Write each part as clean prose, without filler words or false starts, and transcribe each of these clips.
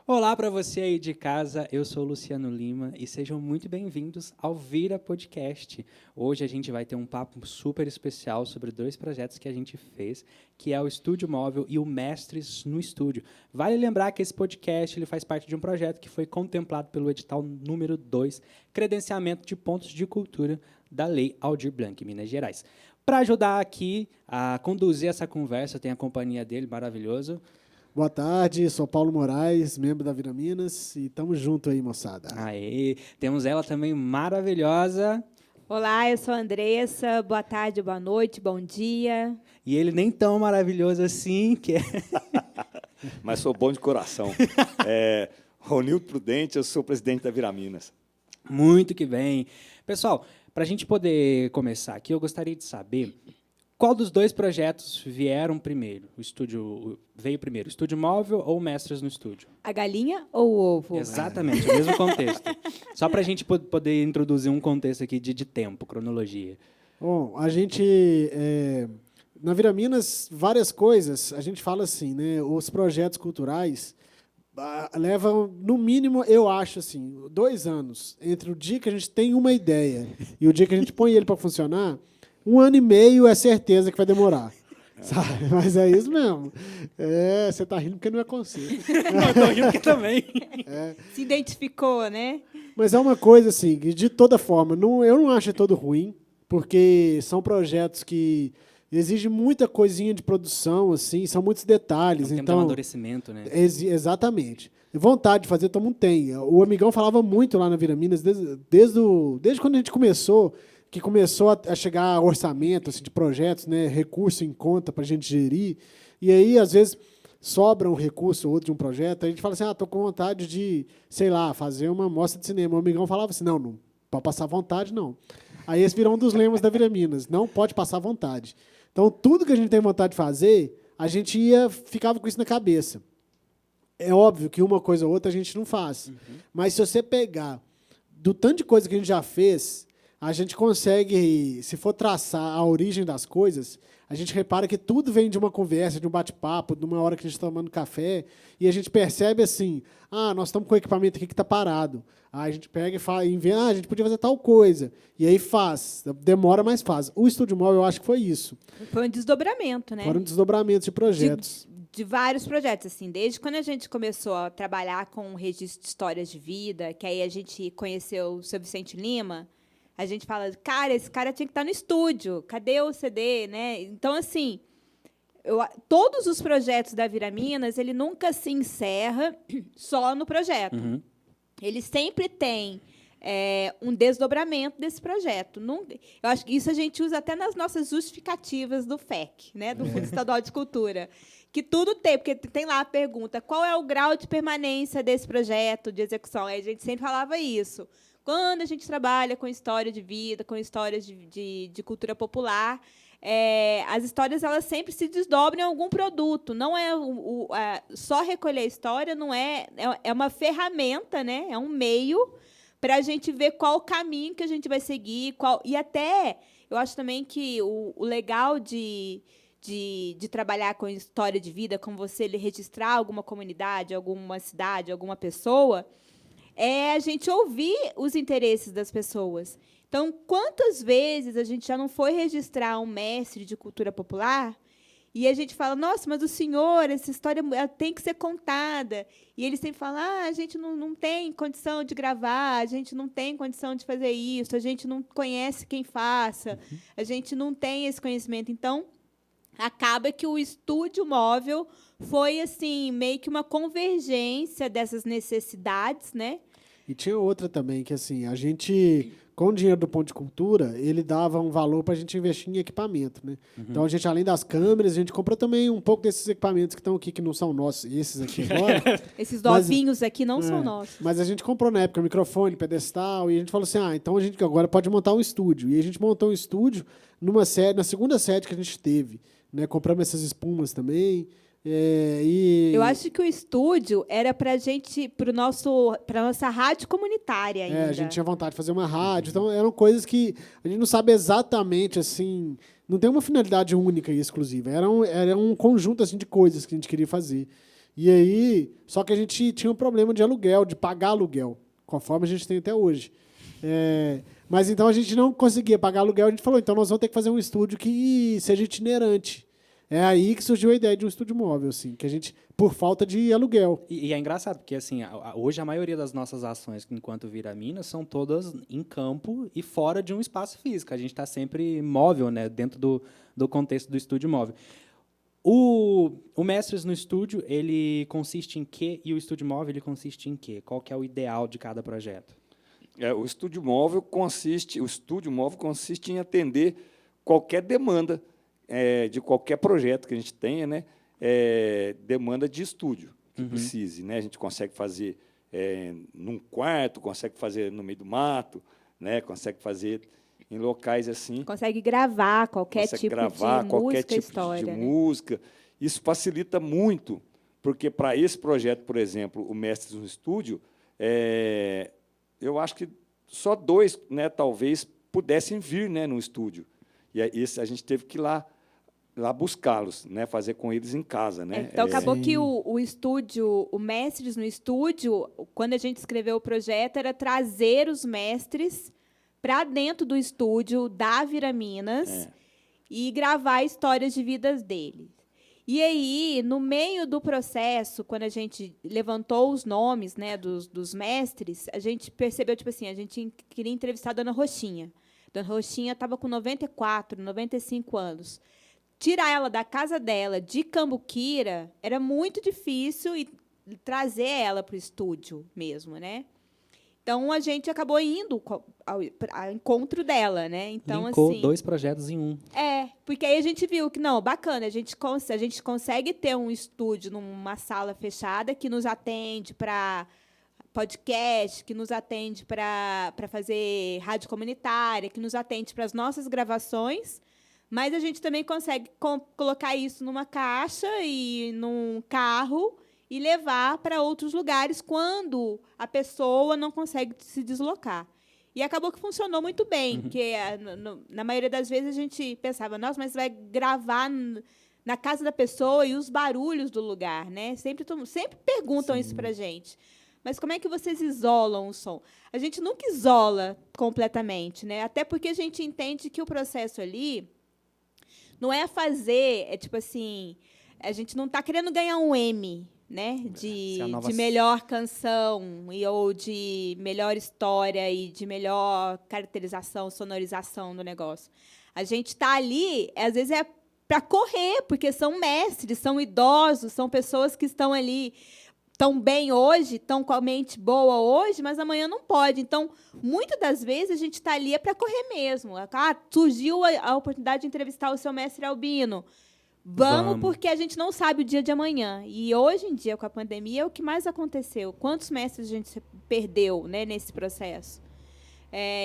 Olá para você aí de casa, eu sou o Luciano Lima e sejam muito bem-vindos ao Vira Podcast. Hoje a gente vai ter um papo super especial sobre dois projetos que a gente fez, que é o Estúdio Móvel e o Mestres no Estúdio. Vale lembrar que esse podcast ele faz parte de um projeto que foi contemplado pelo edital número 2, Credenciamento de Pontos de Cultura da Lei Aldir Blanc, Minas Gerais. Para ajudar aqui a conduzir essa conversa, eu tenho a companhia dele, maravilhoso. Boa tarde, sou Paulo Moraes, membro da Vira Minas, e estamos junto aí, moçada. Aê, temos ela também maravilhosa. Olá, eu sou a Andressa, boa tarde, boa noite, bom dia. E ele nem tão maravilhoso assim, que é... Mas sou bom de coração. Ronildo Prudente, eu sou presidente da Vira Minas. Muito que bem. Pessoal, para a gente poder começar aqui, eu gostaria de saber qual dos dois projetos vieram primeiro? Veio primeiro, o Estúdio Móvel ou o Mestres no Estúdio? A galinha ou o ovo? Exatamente, o mesmo contexto. Só para a gente poder introduzir um contexto aqui de tempo, cronologia. Bom, a gente, na Vira Minas, várias coisas, a gente fala assim, né? Os projetos culturais levam, no mínimo, eu acho, assim, 2 anos, entre o dia que a gente tem uma ideia e o dia que a gente põe ele para funcionar. 1 ano e meio é certeza que vai demorar. Sabe? Mas é isso mesmo. Você está rindo porque não é conselho. Não, estou rindo aqui também. Se identificou, né? Mas é uma coisa assim, que de toda forma, eu não acho todo ruim, porque são projetos que exigem muita coisinha de produção, assim, são muitos detalhes. Tem um Então, amadurecimento, né? Exatamente. Vontade de fazer, todo mundo tem. O Amigão falava muito lá na Vira Minas, desde quando a gente começou, que começou a chegar orçamento assim, de projetos, né, recurso em conta para a gente gerir, e aí, às vezes, sobra um recurso ou outro de um projeto, a gente fala assim, estou com vontade de, sei lá, fazer uma mostra de cinema. O Amigão falava assim, não pode passar vontade, não. Aí esse virou um dos lemas da Vira Minas, não pode passar vontade. Então, tudo que a gente tem vontade de fazer, a gente ficava com isso na cabeça. É óbvio que uma coisa ou outra a gente não faz, mas se você pegar do tanto de coisa que a gente já fez, a gente consegue, se for traçar a origem das coisas, a gente repara que tudo vem de uma conversa, de um bate-papo, de uma hora que a gente está tomando café, e a gente percebe assim, nós estamos com o equipamento aqui que está parado. Aí a gente pega e fala, a gente podia fazer tal coisa. E aí faz, demora, mas faz. O Estúdio Móvel, eu acho que foi isso. Foi um desdobramento, né? Foram desdobramentos de projetos. De vários projetos, assim, desde quando a gente começou a trabalhar com o registro de histórias de vida, que aí a gente conheceu o seu Vicente Lima, a gente fala, cara, esse cara tinha que estar no estúdio, cadê o CD, né? Então, assim, todos os projetos da Vira Minas, ele nunca se encerra só no projeto. Ele sempre tem um desdobramento desse projeto. Eu acho que isso a gente usa até nas nossas justificativas do FEC, né, do Fundo Estadual de Cultura, que tudo tem, porque tem lá a pergunta, qual é o grau de permanência desse projeto de execução? Aí a gente sempre falava isso. Quando a gente trabalha com história de vida, com histórias de cultura popular, as histórias elas sempre se desdobram em algum produto. Não é só recolher a história, não é uma ferramenta, né? É um meio para a gente ver qual o caminho que a gente vai seguir. E até, eu acho também que o legal de trabalhar com história de vida, com você registrar alguma comunidade, alguma cidade, alguma pessoa, é a gente ouvir os interesses das pessoas. Então, quantas vezes a gente já não foi registrar um mestre de cultura popular e a gente fala, nossa, mas o senhor, essa história ela tem que ser contada. E ele sempre fala, a gente não tem condição de gravar, a gente não tem condição de fazer isso, a gente não conhece quem faça, a gente não tem esse conhecimento. Então, acaba que o Estúdio Móvel foi assim meio que uma convergência dessas necessidades, né? E tinha outra também, que assim, a gente, com o dinheiro do Ponto de Cultura, ele dava um valor para a gente investir em equipamento, né? Então, a gente, além das câmeras, a gente comprou também um pouco desses equipamentos que estão aqui, que não são nossos, esses aqui agora. Esses novinhos aqui não são nossos. Mas a gente comprou na época microfone, pedestal, e a gente falou assim, então a gente agora pode montar um estúdio. E a gente montou um estúdio na segunda sede que a gente teve, né? Compramos essas espumas também. Eu acho que o estúdio era para nossa rádio comunitária ainda. A gente tinha vontade de fazer uma rádio, então eram coisas que a gente não sabe exatamente, assim, não tem uma finalidade única e exclusiva, era um conjunto assim, de coisas que a gente queria fazer. E aí, só que a gente tinha um problema de aluguel, de pagar aluguel, conforme a gente tem até hoje. Mas então a gente não conseguia pagar aluguel, a gente falou, então nós vamos ter que fazer um estúdio que seja itinerante. É aí que surgiu a ideia de um estúdio móvel, assim, que a gente, por falta de aluguel. E é engraçado, porque assim, hoje a maioria das nossas ações, enquanto Vira Minas, são todas em campo e fora de um espaço físico. A gente está sempre móvel, né, dentro do contexto do estúdio móvel. O Mestres no Estúdio, ele consiste em quê? E o estúdio móvel, ele consiste em quê? Qual que é o ideal de cada projeto? O estúdio móvel consiste em atender qualquer demanda de qualquer projeto que a gente tenha, né? Demanda de estúdio que precise, né? A gente consegue fazer num quarto, consegue fazer no meio do mato, né? Consegue fazer em locais assim. Consegue gravar qualquer tipo de música, história, de né? música. Isso facilita muito, porque para esse projeto, por exemplo, o Mestres no Estúdio, eu acho que só 2, né, talvez, pudessem vir, né, no estúdio. E a gente teve que ir lá buscá-los, né, fazer com eles em casa, né? Então, acabou que o estúdio, o Mestres no Estúdio, quando a gente escreveu o projeto, era trazer os mestres para dentro do estúdio da Vira Minas e gravar histórias de vidas deles. E aí, no meio do processo, quando a gente levantou os nomes, né, dos mestres, a gente percebeu, tipo assim, a gente queria entrevistar a Dona Roxinha. Dona Roxinha estava com 94, 95 anos. Tirar ela da casa dela, de Cambuquira, era muito difícil e trazer ela para o estúdio mesmo, né? Então, a gente acabou indo ao encontro dela, né? Então, Linkou assim, 2 projetos em um. porque aí a gente viu que, não, bacana, a gente consegue ter um estúdio numa sala fechada que nos atende para podcast, que nos atende para fazer rádio comunitária, que nos atende para as nossas gravações, mas a gente também consegue colocar isso numa caixa e num carro e levar para outros lugares quando a pessoa não consegue se deslocar. E acabou que funcionou muito bem, porque na maioria das vezes a gente pensava, nossa, mas vai gravar na casa da pessoa e os barulhos do lugar, né? Sempre perguntam isso para a gente. Mas como é que vocês isolam o som? A gente nunca isola completamente, né? Até porque a gente entende que o processo ali não é fazer, tipo assim, a gente não está querendo ganhar um M, né, de melhor canção ou de melhor história e de melhor caracterização, sonorização do negócio. A gente está ali, às vezes é para correr, porque são mestres, são idosos, são pessoas que estão ali, estão bem hoje, estão com a mente boa hoje, mas amanhã não pode. Então, muitas das vezes, a gente está ali para correr mesmo. Surgiu a oportunidade de entrevistar o seu mestre Albino. Vamos, porque a gente não sabe o dia de amanhã. E hoje em dia, com a pandemia, é o que mais aconteceu. Quantos mestres a gente perdeu, né, nesse processo?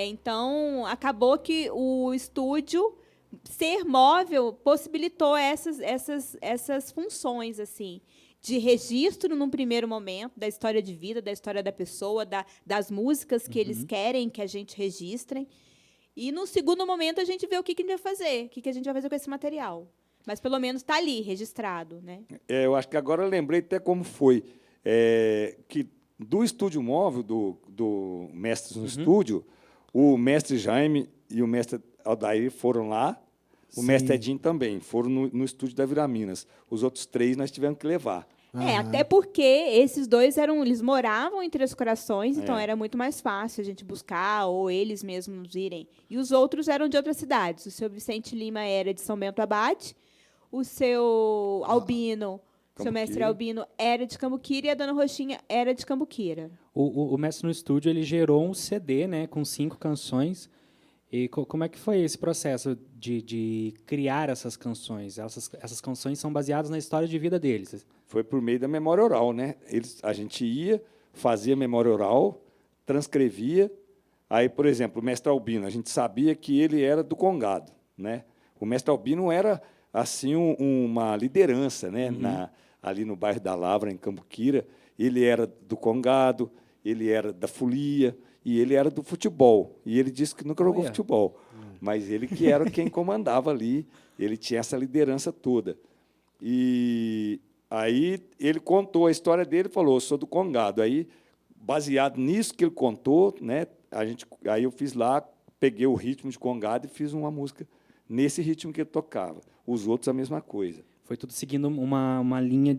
Então, acabou que o estúdio ser móvel possibilitou essas funções, assim, de registro, num primeiro momento, da história de vida, da história da pessoa, das músicas que eles querem que a gente registre. E, no segundo momento, a gente vê o que a gente vai fazer, o que a gente vai fazer com esse material. Mas, pelo menos, está ali, registrado, né? Eu acho que agora eu lembrei até como foi. Que do estúdio móvel, do Mestres no Estúdio, o mestre Jaime e o mestre Aldair foram lá, o mestre Edinho também, foram no estúdio da Vira Minas. Os outros 3 nós tivemos que levar. Até porque esses 2 eles moravam em Três Corações, então era muito mais fácil a gente buscar ou eles mesmos irem. E os outros eram de outras cidades. O seu Vicente Lima era de São Bento Abade, o seu Albino, seu mestre Albino, era de Cambuquira e a Dona Roxinha era de Cambuquira. O Mestre no Estúdio, ele gerou um CD, né, com 5 canções. E como é que foi esse processo de criar essas canções? Essas canções são baseadas na história de vida deles. Foi por meio da memória oral, né? A gente ia, fazia memória oral, transcrevia. Aí, por exemplo, o mestre Albino, a gente sabia que ele era do Congado, né? O mestre Albino era assim uma liderança, né? Ali no bairro da Lavra, em Cambuquira. Ele era do Congado, ele era da folia e ele era do futebol. E ele disse que nunca jogou futebol, mas ele que era quem comandava ali, ele tinha essa liderança toda. E Aí ele contou a história dele e falou, eu sou do Congado. Aí, baseado nisso que ele contou, né, aí eu fiz lá, peguei o ritmo de Congado e fiz uma música nesse ritmo que ele tocava. Os outros, a mesma coisa. Foi tudo seguindo uma linha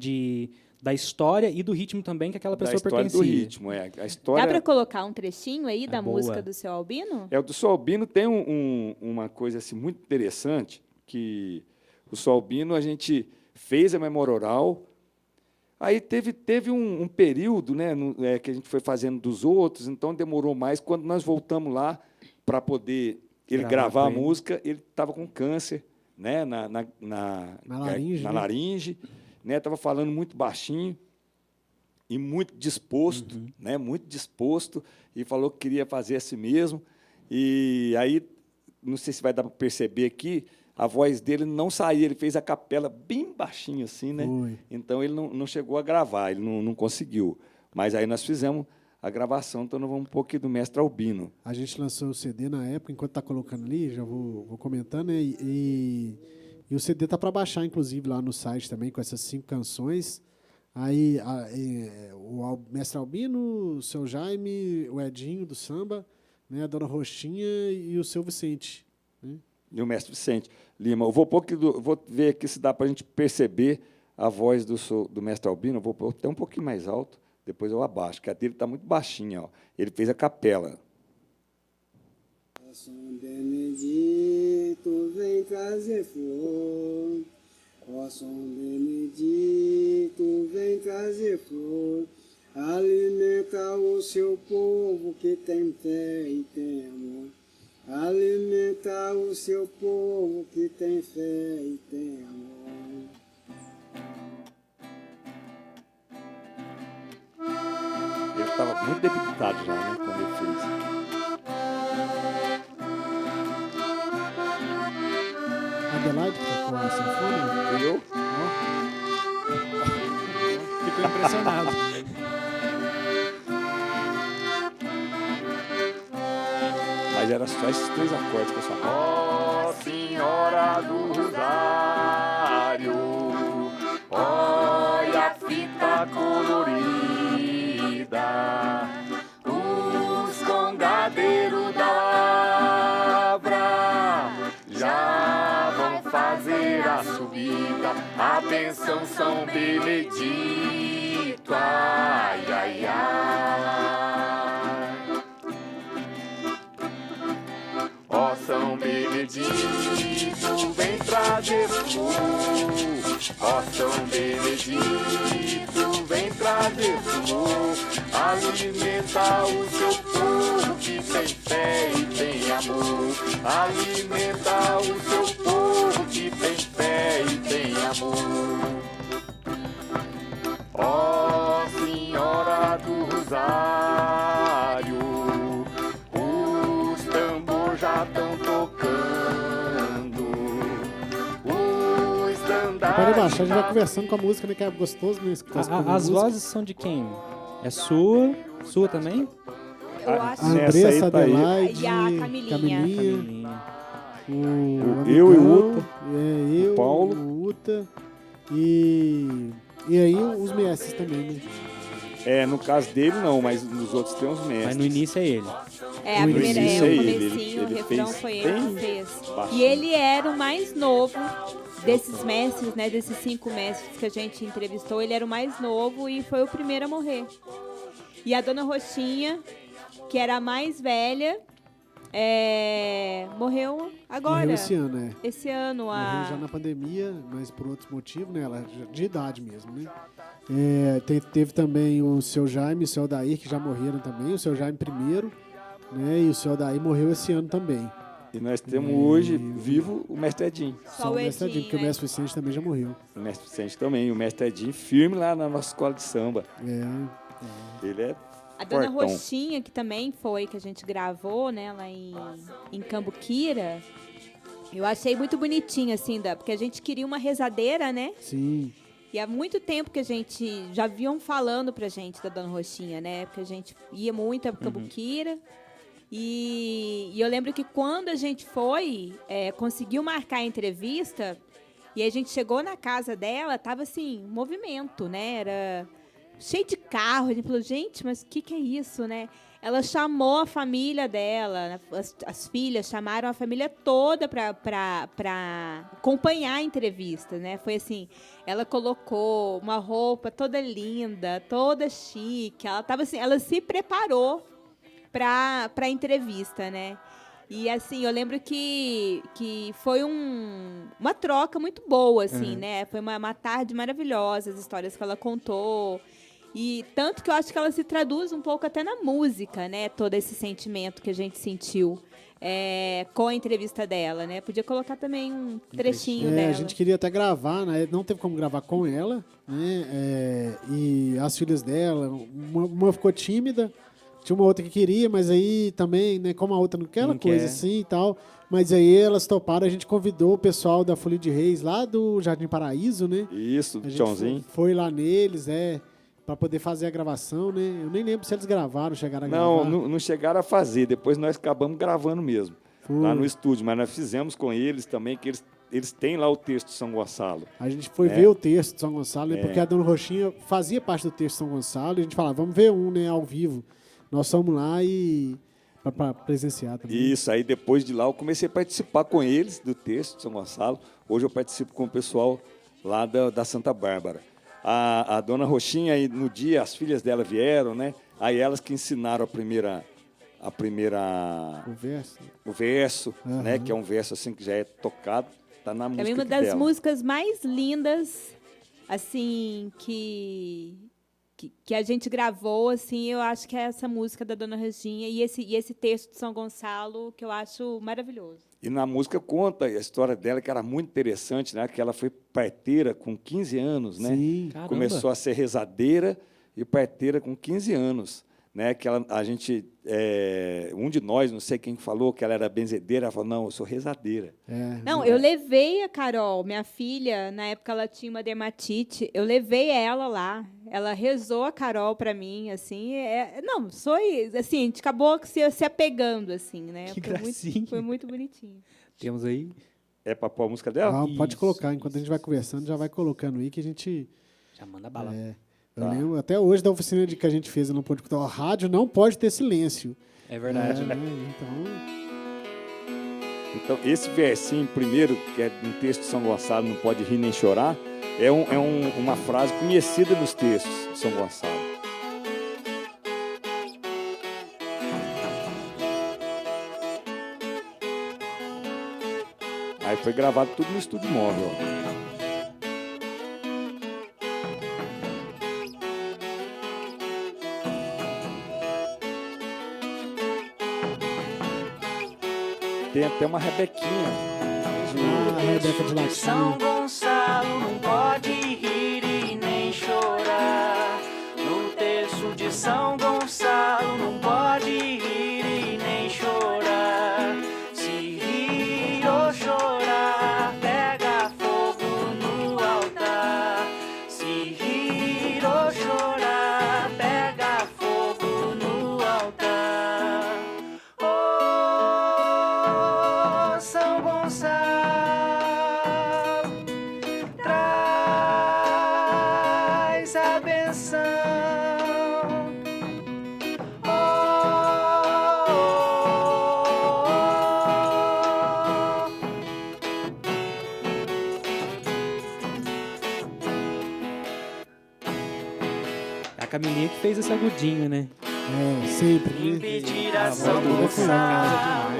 da história e do ritmo também que aquela pessoa pertencia. Da história do ritmo, é. A história... Dá para colocar um trechinho aí da boa. música do seu Albino? O do Seu Albino tem uma coisa assim, muito interessante, que o Seu Albino a gente fez a memória oral, aí teve um período, né, que a gente foi fazendo dos outros, então demorou mais. Quando nós voltamos lá para poder ele gravar a música, ele estava com câncer, né, na laringe, né, estava falando muito baixinho e muito disposto, né, muito disposto, e falou que queria fazer assim mesmo. E aí, não sei se vai dar para perceber aqui, a voz dele não saía, ele fez a capela bem baixinho assim, né? Foi. Então ele não chegou a gravar, ele não conseguiu. Mas aí nós fizemos a gravação, então nós vamos um pouquinho do Mestre Albino. A gente lançou o CD na época, enquanto está colocando ali, já vou comentando, né? E o CD tá para baixar, inclusive, lá no site também, com essas 5 canções. Aí o Mestre Albino, o Seu Jaime, o Edinho do samba, né? A Dona Roxinha e o Seu Vicente, né? E o Mestre Vicente Lima. Eu vou ver aqui se dá para a gente perceber a voz do Mestre Albino. Eu vou pôr até um pouquinho mais alto, depois eu abaixo, porque a dele está muito baixinha. Ó. Ele fez a capela. Ó São Benedito, vem trazer flor. Ó São Benedito, vem trazer flor. Alimenta o seu povo que tem fé e tem amor. Alimenta o seu povo que tem fé e tem amor. Ele estava muito debilitado já, né, quando ele fez. Adelaide tocou a sanfona. Eu? Ficou impressionado. Mas era só esses 3 acordes que eu sabia. Ó Senhora do Rosário, olha a fita colorida, os congadeiros da lavra já vão fazer a subida, a bênção São Benedito, ai, ai, ai. Ó São Benedito, vem trazer flor. Ó São Benedito, vem trazer flor. Alimenta o seu povo que tem fé e tem amor. Alimenta o seu povo que tem fé e tem amor. Ó Senhora do Rosário, os tambores já estão tocando, os Pode andares. baixar, a gente vai conversando com a música, né? Que é gostoso, né? As vozes são de quem? É sua? Sua também? Eu acho A Nessa Andressa, aí tá aí. Adelaide, E a Camilinha. Camilinha. Eu e o Uta. Eu, o Paulo. o Uta. E aí os mestres também, né? No caso dele não, mas nos outros tem uns mestres. Mas no início é ele. É, a No primeira, início o é ele, comecinho, ele o refrão fez foi ele bem que fez. baixinho. E ele era o mais novo desses mestres, né? Desses 5 mestres que a gente entrevistou, ele era o mais novo e foi o primeiro a morrer. E a Dona Roxinha, que era a mais velha, morreu agora. Morreu esse ano, né? Esse ano, Morreu já na pandemia, mas por outros motivos, né? Ela de idade mesmo, né? Teve também o Seu Jaime e o Seu Aldair, que já morreram também. O Seu Jaime primeiro, né? E o Seu Aldair morreu esse ano também. E nós temos hoje vivo o Mestre Edinho. Só o Mestre Edinho, Edinho, porque o né? Mestre Vicente também já morreu. O Mestre Vicente também. O Mestre Edinho firme lá na nossa escola de samba. Ele é A Dona fortão. Roxinha, que também foi, que a gente gravou, né, lá em Cambuquira, eu achei muito bonitinho, assim, porque a gente queria uma rezadeira, né? Sim. E há muito tempo que a gente já vinham falando pra gente da Dona Roxinha, né? Porque a gente ia muito a Cambuquira. E eu lembro que quando a gente foi, conseguiu marcar a entrevista, E aí a gente chegou na casa dela, tava assim, movimento, né? Era cheio de carro. A gente falou, gente, mas o que é isso, né? Ela chamou a família dela, as filhas chamaram a família toda para acompanhar a entrevista, né? Foi assim, ela colocou uma roupa toda linda, toda chique. Ela tava assim, ela se preparou para a entrevista, né? E assim, eu lembro que foi uma troca muito boa, assim, né? Foi uma tarde maravilhosa, as histórias que ela contou. E tanto que eu acho que ela se traduz um pouco até na música, né? Todo esse sentimento que a gente sentiu com a entrevista dela, né? Podia colocar também um trechinho dela. A gente queria até gravar, né? Não teve como gravar com ela, né? E as filhas dela, uma ficou tímida, tinha uma outra que queria, mas aí também, né? Como a outra não quer, coisa assim e tal. Mas aí elas toparam, a gente convidou o pessoal da Folia de Reis, lá do Jardim Paraíso, né? Isso, a gente Tchãozinho. foi lá neles, para poder fazer a gravação, né? Eu nem lembro se eles chegaram a gravar. Não chegaram a fazer, depois nós acabamos gravando mesmo, lá no estúdio, mas nós fizemos com eles também, que eles têm lá o texto de São Gonçalo. A gente foi ver o texto de São Gonçalo, né? Porque a Dona Roxinha fazia parte do texto de São Gonçalo, e a gente falava, vamos ver né, ao vivo. Nós fomos lá para presenciar também. Isso, aí depois de lá eu comecei a participar com eles do texto de São Gonçalo. Hoje eu participo com o pessoal lá da Santa Bárbara. A Dona Roxinha, aí, no dia, as filhas dela vieram, né? Aí elas que ensinaram o verso, né? Que é um verso assim que já é tocado, tá na música É uma dela. das músicas mais lindas, assim, que a gente gravou, assim, eu acho que é essa música da Dona Roxinha e esse texto de São Gonçalo, que eu acho maravilhoso. E na música conta a história dela, que era muito interessante, né? Que ela foi parteira com 15 anos, né? Sim. Caramba. Começou a ser rezadeira e parteira com 15 anos, né? Que um de nós, não sei quem falou, que ela era benzedeira, ela falou, não, eu sou rezadeira. Não, eu levei a Carol, minha filha, na época ela tinha uma dermatite, eu levei ela lá, ela rezou a Carol para mim, assim, assim, a gente acabou se apegando, assim, né? Que gracinha. Foi muito bonitinho. Temos aí. É para pôr a música dela? Pode colocar, enquanto a gente vai conversando, já vai colocando aí que a gente... Já manda bala. Eu lembro até hoje da oficina que a gente fez no Podcast. A rádio não pode ter silêncio. É verdade. Então, esse versinho primeiro, que é no texto de São Gonçalo, não pode rir nem chorar, é uma frase conhecida nos textos de São Gonçalo. Aí foi gravado tudo no estúdio móvel. Tem até uma Rebequinha. A Rebeca de São Latinha. Gonçalo não pode rir e nem chorar. No terço de São Gonçalo não pode rir e nem chorar. Se rir ou chorar, pega fogo no altar. Se rir ou chorar, pega fogo no altar. Oh, São Gonçalo, traz a benção. A Camilinha que fez esse agudinho, né? Sempre, né? Pedir a São voz do Gonçalo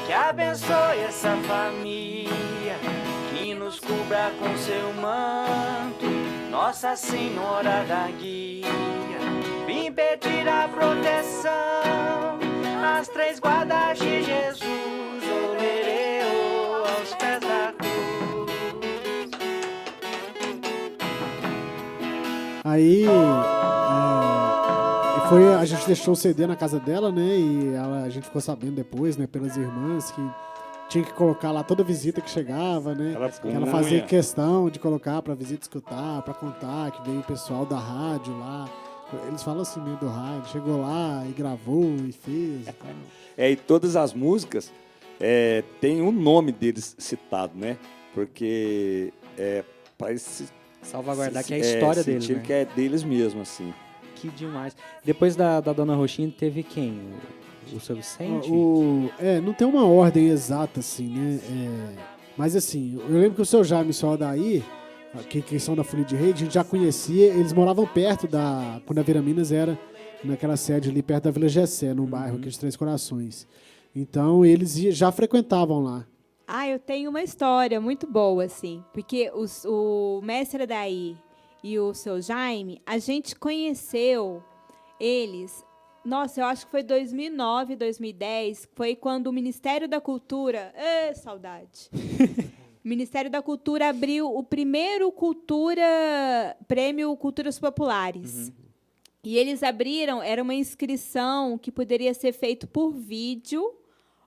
que abençoe essa família, que nos cubra com seu manto, Nossa Senhora da Guia. Vim pedir a proteção, as três guardas de Jesus, olereu aos pés da cruz. Aí, a gente deixou o CD na casa dela, né? E a gente ficou sabendo depois, né? Pelas irmãs, que tinha que colocar lá toda visita que chegava, né? Que ela fazia questão de colocar pra visita escutar, pra contar que veio o pessoal da rádio lá. Eles falam assim, né? Do rádio. Chegou lá e gravou e fez e tal. E todas as músicas tem o nome deles citado, né? Porque parece Salvaguardar que é a história deles, sentir né? que é deles mesmo, assim. Que demais. Depois da Dona Roxinha, teve quem? O seu Vicente? Não tem uma ordem exata, assim, né? Mas, assim, eu lembro que o seu Jaime e o seu Aldair, que são da Folia de Reis, a gente já conhecia, eles moravam perto quando a Vira Minas era naquela sede ali perto da Vila Gessé, num bairro aqui de Três Corações. Então, eles já frequentavam lá. Eu tenho uma história muito boa, assim, porque o mestre Adair e o seu Jaime, a gente conheceu eles, nossa, eu acho que foi 2009, 2010, foi quando o Ministério da Cultura, saudade, o Ministério da Cultura abriu o primeiro Prêmio Culturas Populares. E eles abriram, era uma inscrição que poderia ser feito por vídeo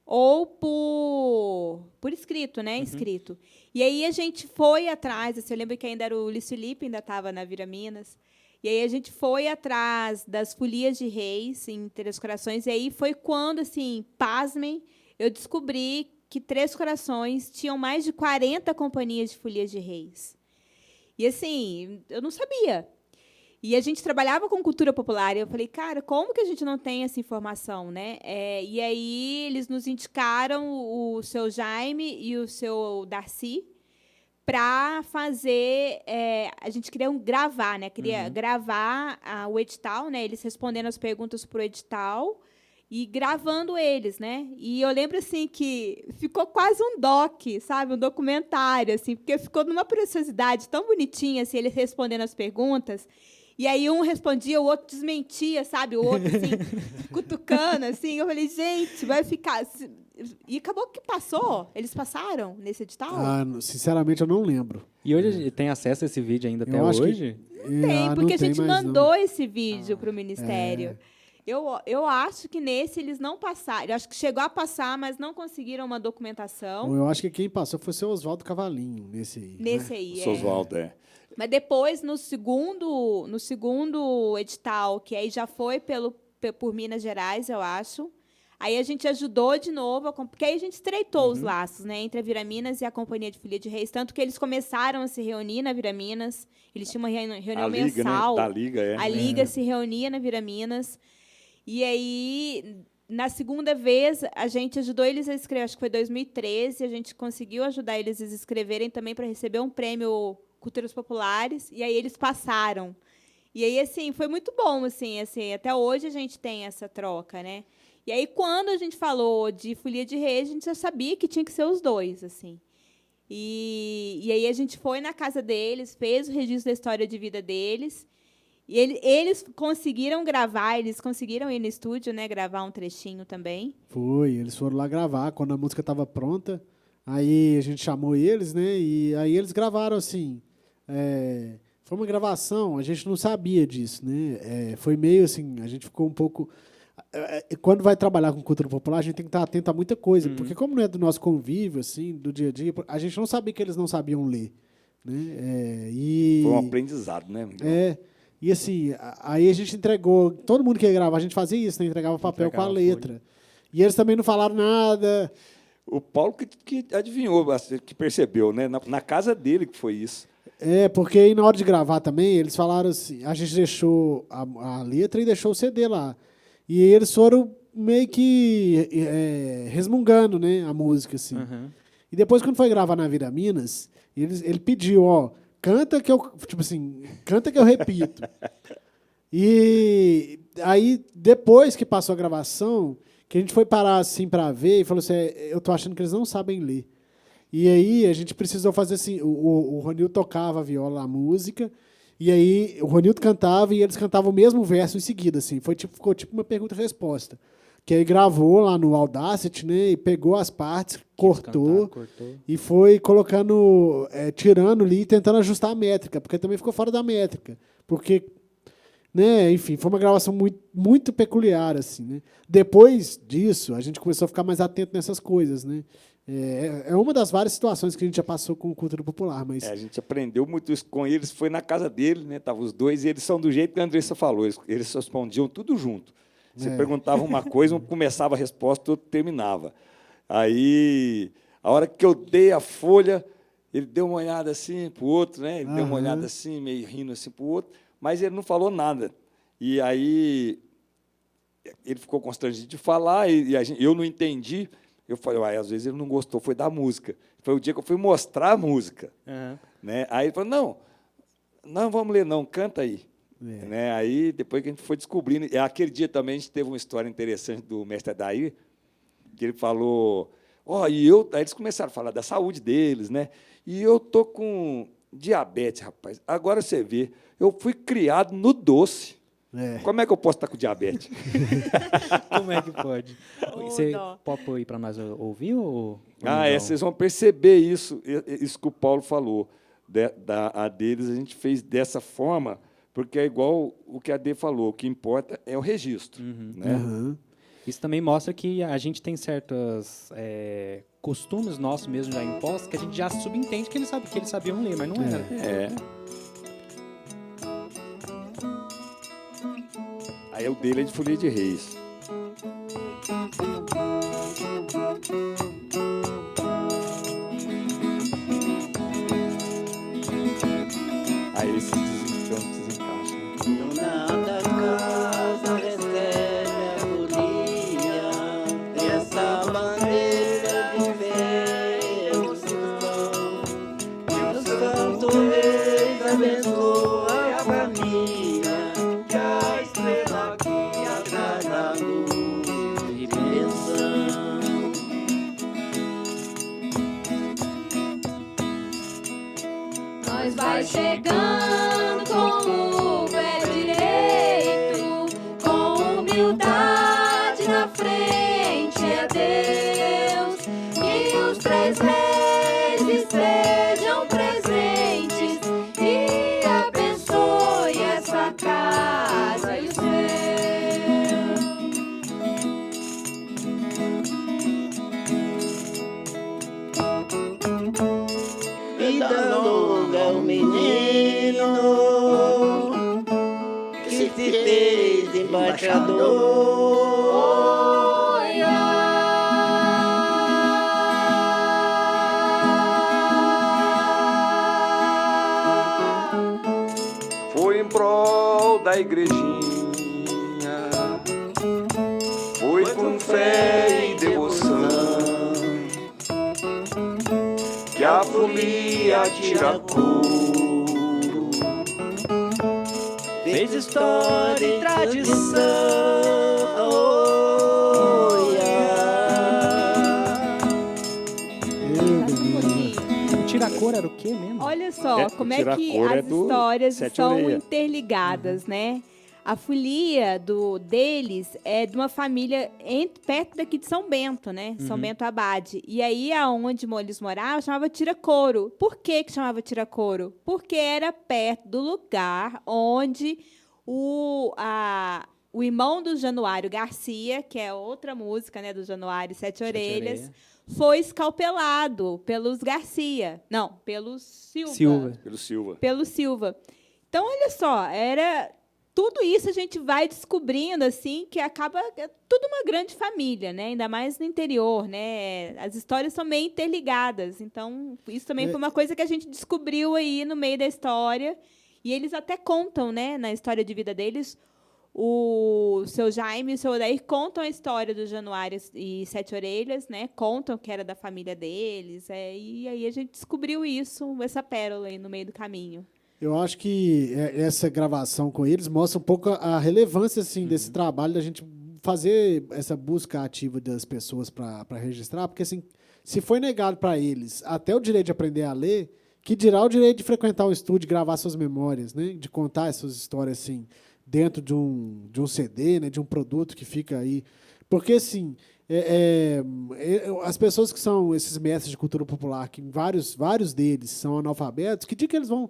ou por escrito, né? Escrito. E aí a gente foi atrás, assim, eu lembro que ainda era o Lício Lippe, ainda estava na Vira Minas. E aí a gente foi atrás das Folias de Reis em Três Corações. E aí foi quando, assim, pasmem, eu descobri que Três Corações tinham mais de 40 companhias de Folias de Reis. E, assim, eu não sabia. E a gente trabalhava com cultura popular. E eu falei, cara, como que a gente não tem essa informação, né? E aí eles nos indicaram o seu Jaime e o seu Darcy para fazer... a gente queria gravar, né? Queria gravar o edital, né? Eles respondendo as perguntas para o edital e gravando eles, né? E eu lembro, assim, que ficou quase um doc, sabe? Um documentário, assim, porque ficou numa preciosidade tão bonitinha, assim, eles respondendo as perguntas. E aí um respondia, o outro desmentia, sabe? O outro, assim, cutucando, assim. Eu falei, gente, vai ficar... E acabou que passou. Eles passaram nesse edital? Sinceramente, eu não lembro. E hoje tem acesso a esse vídeo ainda até acho hoje? Tem, porque a gente mandou não. esse vídeo para o Ministério. Eu acho que nesse eles não passaram. Eu acho que chegou a passar, mas não conseguiram uma documentação. Eu acho que quem passou foi o seu Oswaldo Cavalinho, nesse aí. Nesse aí, Sou Oswaldo, Mas depois, no segundo edital, que aí já foi por Minas Gerais, eu acho, aí a gente ajudou de novo, porque aí a gente estreitou os laços, né, entre a Vira Minas e a Companhia de Folia de Reis, tanto que eles começaram a se reunir na Vira Minas, eles tinham uma reunião mensal. Né? Da Liga, A Liga se reunia na Vira Minas. E aí, na segunda vez, a gente ajudou eles a escrever, acho que foi 2013, a gente conseguiu ajudar eles a escreverem também para receber um prêmio Culturas Populares, e aí eles passaram. E aí, assim, foi muito bom, assim, até hoje a gente tem essa troca, né? E aí, quando a gente falou de Folia de Reis, a gente já sabia que tinha que ser os dois, assim. E aí a gente foi na casa deles, fez o registro da história de vida deles, e eles conseguiram gravar, eles conseguiram ir no estúdio, né, gravar um trechinho também. Eles foram lá gravar quando a música estava pronta. Aí a gente chamou eles, né? E aí eles gravaram assim. Foi uma gravação, a gente não sabia disso, né? Foi meio assim, a gente ficou um pouco. Quando vai trabalhar com cultura popular, a gente tem que estar atento a muita coisa, porque como não é do nosso convívio, assim, do dia a dia, a gente não sabia que eles não sabiam ler, né? Foi um aprendizado, né? E assim, aí a gente entregou, todo mundo que ia gravar, a gente fazia isso, né? Entregava papel com a letra. E eles também não falaram nada. O Paulo que adivinhou, que percebeu, né? Na casa dele que foi isso. Porque aí na hora de gravar também, eles falaram assim, a gente deixou a letra e deixou o CD lá. E aí eles foram meio que resmungando, né, a música, assim. E depois, quando foi gravar na Vira Minas, ele pediu, canta que eu repito. E aí, depois que passou a gravação, que a gente foi parar assim para ver e falou assim, eu tô achando que eles não sabem ler. E aí a gente precisou fazer assim, o Ronildo tocava a viola, a música, e aí o Ronildo cantava e eles cantavam o mesmo verso em seguida, assim, ficou tipo uma pergunta e resposta. Que aí gravou lá no Audacity, né, e pegou as partes, cortou e foi colocando, tirando ali e tentando ajustar a métrica, porque também ficou fora da métrica, porque, né, enfim, foi uma gravação muito, muito peculiar, assim, né. Depois disso, a gente começou a ficar mais atento nessas coisas, né. É uma das várias situações que a gente já passou com cultura popular, mas... A gente aprendeu muito isso com eles, foi na casa dele, né, estavam os dois, e eles são do jeito que a Andressa falou, eles respondiam tudo junto. Você perguntava uma coisa, um começava a resposta, o outro terminava. Aí, a hora que eu dei a folha, ele deu uma olhada assim para o outro, né? Ele deu uma olhada assim, meio rindo assim para o outro, mas ele não falou nada. E aí ele ficou constrangido de falar, eu não entendi. Eu falei, uai, às vezes ele não gostou, foi da música. Foi o dia que eu fui mostrar a música. Né? Aí ele falou, não vamos ler, não, canta aí. Né? Aí, depois que a gente foi descobrindo... Aquele dia também a gente teve uma história interessante do mestre Adair, que ele falou... Aí eles começaram a falar da saúde deles, né? E eu tô com diabetes, rapaz. Agora você vê, eu fui criado no doce. Como é que eu posso estar com diabetes? Como é que pode? Você pode pôr aí para nós ouvir? Ou vocês vão perceber isso que o Paulo falou. A deles a gente fez dessa forma, porque é igual o que a Dê falou, o que importa é o registro. Né? Isso também mostra que a gente tem certos costumes nossos mesmo já impostos, que a gente já subentende que eles sabiam ler, mas não era. Aí o dele é de Folia de Reis. Aí esse desencaixa. Dona da casa recebe a folia, essa bandeira de emoção, que os cantores abençoa a família, que a estrela aqui atrás da luz de bênção. Nós vai chegando com o pé direito, com humildade na frente a Deus, que os 3 reis estejam presentes e abençoe essa casa e o céu. Vida longa o menino que se fez embaixador. Foi em prol da igrejinha, foi com fé e devoção, que a folia tira couro, Fez história e tradição. O tiracor era o quê mesmo? Olha só como é que tiracor as é do histórias Sete são Orelha. interligadas, né? A folia deles é de uma família perto daqui de São Bento, né? São Bento Abade. E aí, aonde eles moravam, chamava Tiracouro. Por que chamava Tiracouro? Porque era perto do lugar onde o irmão do Januário Garcia, que é outra música, né, do Januário Sete Orelhas, foi escalpelado pelos Garcia. Não, pelos Silva. pelo Silva. Então, olha só, era... Tudo isso a gente vai descobrindo, assim, que acaba... É tudo uma grande família, né? Ainda mais no interior, né? As histórias são meio interligadas. Então, isso também foi uma coisa que a gente descobriu aí no meio da história. E eles até contam, né? Na história de vida deles, o seu Jaime e o seu Odair contam a história do Januário e Sete Orelhas, né? Contam que era da família deles. E aí a gente descobriu isso, essa pérola aí no meio do caminho. Eu acho que essa gravação com eles mostra um pouco a relevância assim, desse trabalho da gente fazer essa busca ativa das pessoas para registrar, porque assim, se foi negado para eles até o direito de aprender a ler, que dirá o direito de frequentar um estúdio, gravar suas memórias, né? De contar essas histórias assim, dentro de um CD, né? De um produto que fica aí. Porque assim, as pessoas que são esses mestres de cultura popular, que vários deles são analfabetos, que dia que eles vão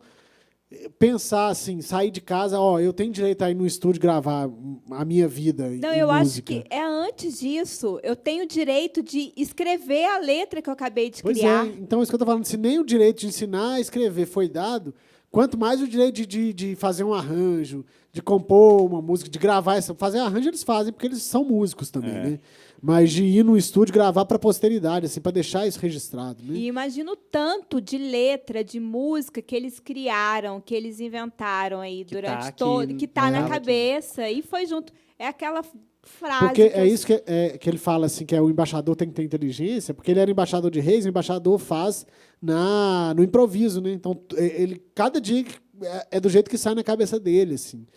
pensar assim, sair de casa, eu tenho direito a ir no estúdio gravar a minha vida. Não, eu acho que é antes disso. Eu tenho direito de escrever a letra que eu acabei de criar. Pois é, então isso que eu estou falando, se nem o direito de ensinar a escrever foi dado, Quanto mais o direito de fazer um arranjo, de compor uma música, de gravar, fazer arranjo eles fazem, porque eles são músicos também, né? Mas de ir no estúdio gravar para a posteridade, assim, para deixar isso registrado, né? E imagino tanto de letra, de música que eles criaram, que eles inventaram aí Que durante tá aqui, todo, que tá na aqui. cabeça e foi junto. É aquela frase Porque que é eu- isso que ele fala, assim, que o embaixador tem que ter inteligência, porque ele era embaixador de reis, o embaixador faz no improviso, né? Então, cada dia é do jeito que sai na cabeça dele, assim.